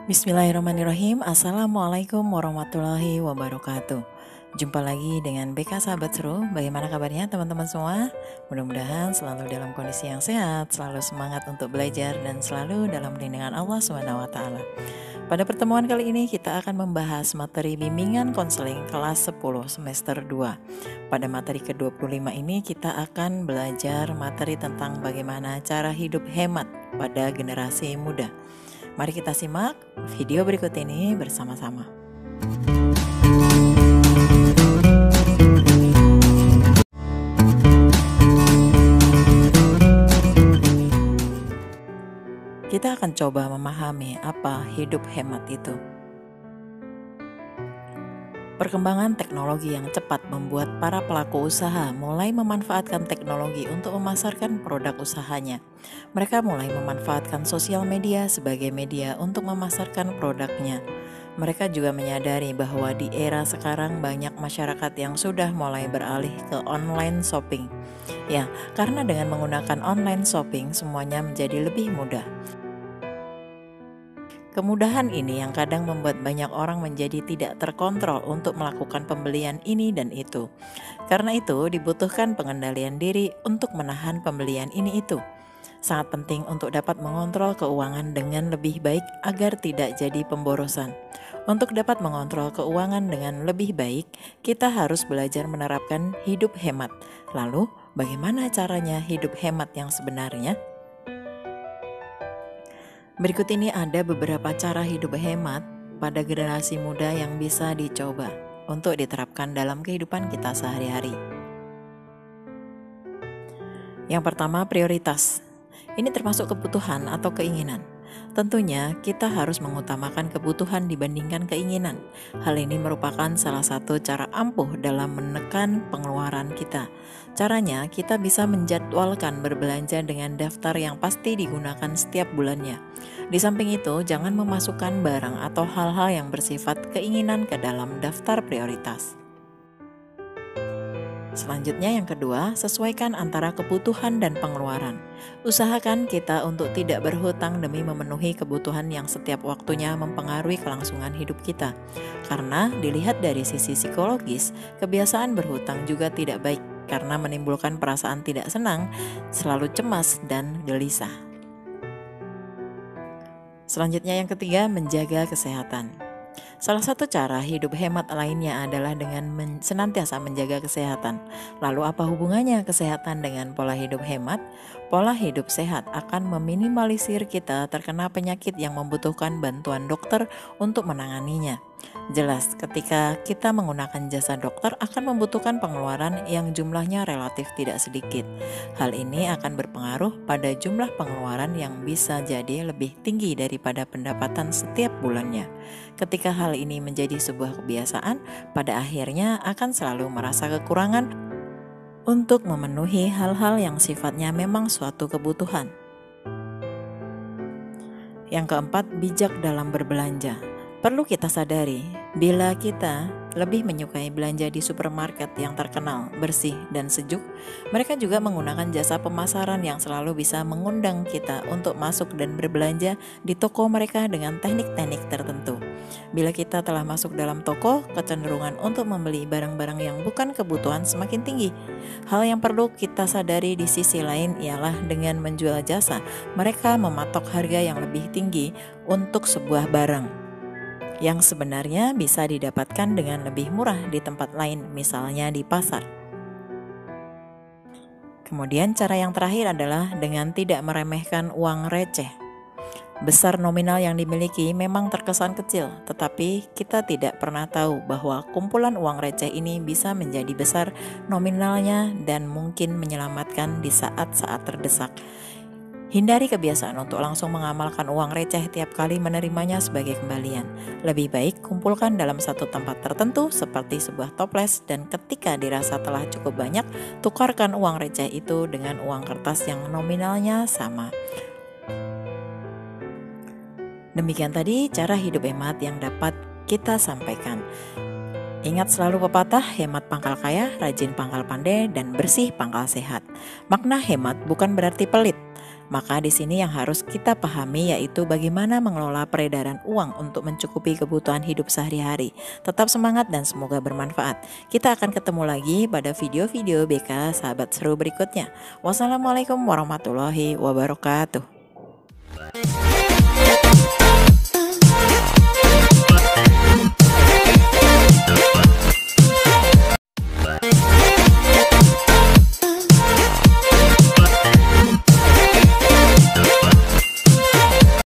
Bismillahirrahmanirrahim. Assalamualaikum warahmatullahi wabarakatuh. Jumpa lagi dengan BK Sahabat Seru. Bagaimana kabarnya teman-teman semua? Mudah-mudahan selalu dalam kondisi yang sehat, selalu semangat untuk belajar, dan selalu dalam lindungan Allah SWT. Pada pertemuan kali ini kita akan membahas materi bimbingan konseling kelas 10 semester 2. Pada materi ke-25 ini kita akan belajar materi tentang bagaimana cara hidup hemat pada generasi muda. Mari kita simak video berikut ini bersama-sama. Kita akan coba memahami apa hidup hemat itu. Perkembangan teknologi yang cepat membuat para pelaku usaha mulai memanfaatkan teknologi untuk memasarkan produk usahanya. Mereka mulai memanfaatkan sosial media sebagai media untuk memasarkan produknya. Mereka juga menyadari bahwa di era sekarang banyak masyarakat yang sudah mulai beralih ke online shopping. Ya, karena dengan menggunakan online shopping semuanya menjadi lebih mudah. Kemudahan ini yang kadang membuat banyak orang menjadi tidak terkontrol untuk melakukan pembelian ini dan itu. Karena itu dibutuhkan pengendalian diri untuk menahan pembelian ini itu. Sangat penting untuk dapat mengontrol keuangan dengan lebih baik agar tidak jadi pemborosan. Untuk dapat mengontrol keuangan dengan lebih baik, kita harus belajar menerapkan hidup hemat. Lalu, bagaimana caranya hidup hemat yang sebenarnya? Berikut ini ada beberapa cara hidup hemat pada generasi muda yang bisa dicoba untuk diterapkan dalam kehidupan kita sehari-hari. Yang pertama, prioritas. Ini termasuk kebutuhan atau keinginan. Tentunya kita harus mengutamakan kebutuhan dibandingkan keinginan. Hal ini merupakan salah satu cara ampuh dalam menekan pengeluaran kita. Caranya, kita bisa menjadwalkan berbelanja dengan daftar yang pasti digunakan setiap bulannya. Di samping itu, jangan memasukkan barang atau hal-hal yang bersifat keinginan ke dalam daftar prioritas. Selanjutnya yang kedua, sesuaikan antara kebutuhan dan pengeluaran. Usahakan kita untuk tidak berhutang demi memenuhi kebutuhan yang setiap waktunya mempengaruhi kelangsungan hidup kita. Karena dilihat dari sisi psikologis, kebiasaan berhutang juga tidak baik karena menimbulkan perasaan tidak senang, selalu cemas dan gelisah. Selanjutnya yang ketiga, menjaga kesehatan. Salah satu cara hidup hemat lainnya adalah dengan senantiasa menjaga kesehatan. Lalu apa hubungannya kesehatan dengan pola hidup hemat? Pola hidup sehat akan meminimalisir kita terkena penyakit yang membutuhkan bantuan dokter untuk menanganinya. Jelas, ketika kita menggunakan jasa dokter akan membutuhkan pengeluaran yang jumlahnya relatif tidak sedikit. Hal ini akan berpengaruh pada jumlah pengeluaran yang bisa jadi lebih tinggi daripada pendapatan setiap bulannya. Ketika hal ini menjadi sebuah kebiasaan, pada akhirnya akan selalu merasa kekurangan untuk memenuhi hal-hal yang sifatnya memang suatu kebutuhan. Yang keempat, bijak dalam berbelanja. Perlu kita sadari, bila kita lebih menyukai belanja di supermarket yang terkenal, bersih, dan sejuk, mereka juga menggunakan jasa pemasaran yang selalu bisa mengundang kita untuk masuk dan berbelanja di toko mereka dengan teknik-teknik tertentu. Bila kita telah masuk dalam toko, kecenderungan untuk membeli barang-barang yang bukan kebutuhan semakin tinggi. Hal yang perlu kita sadari di sisi lain ialah dengan menjual jasa, mereka mematok harga yang lebih tinggi untuk sebuah barang yang sebenarnya bisa didapatkan dengan lebih murah di tempat lain, misalnya di pasar. Kemudian cara yang terakhir adalah dengan tidak meremehkan uang receh. Besar nominal yang dimiliki memang terkesan kecil, tetapi kita tidak pernah tahu bahwa kumpulan uang receh ini bisa menjadi besar nominalnya dan mungkin menyelamatkan di saat-saat terdesak. Hindari kebiasaan untuk langsung mengamalkan uang receh tiap kali menerimanya sebagai kembalian. Lebih baik kumpulkan dalam satu tempat tertentu seperti sebuah toples, dan ketika dirasa telah cukup banyak, tukarkan uang receh itu dengan uang kertas yang nominalnya sama. Demikian tadi cara hidup hemat yang dapat kita sampaikan. Ingat selalu pepatah, hemat pangkal kaya, rajin pangkal pandai, dan bersih pangkal sehat. Makna hemat bukan berarti pelit. Maka di sini yang harus kita pahami yaitu bagaimana mengelola peredaran uang untuk mencukupi kebutuhan hidup sehari-hari. Tetap semangat dan semoga bermanfaat. Kita akan ketemu lagi pada video-video BK Sahabat Seru berikutnya. Wassalamualaikum warahmatullahi wabarakatuh.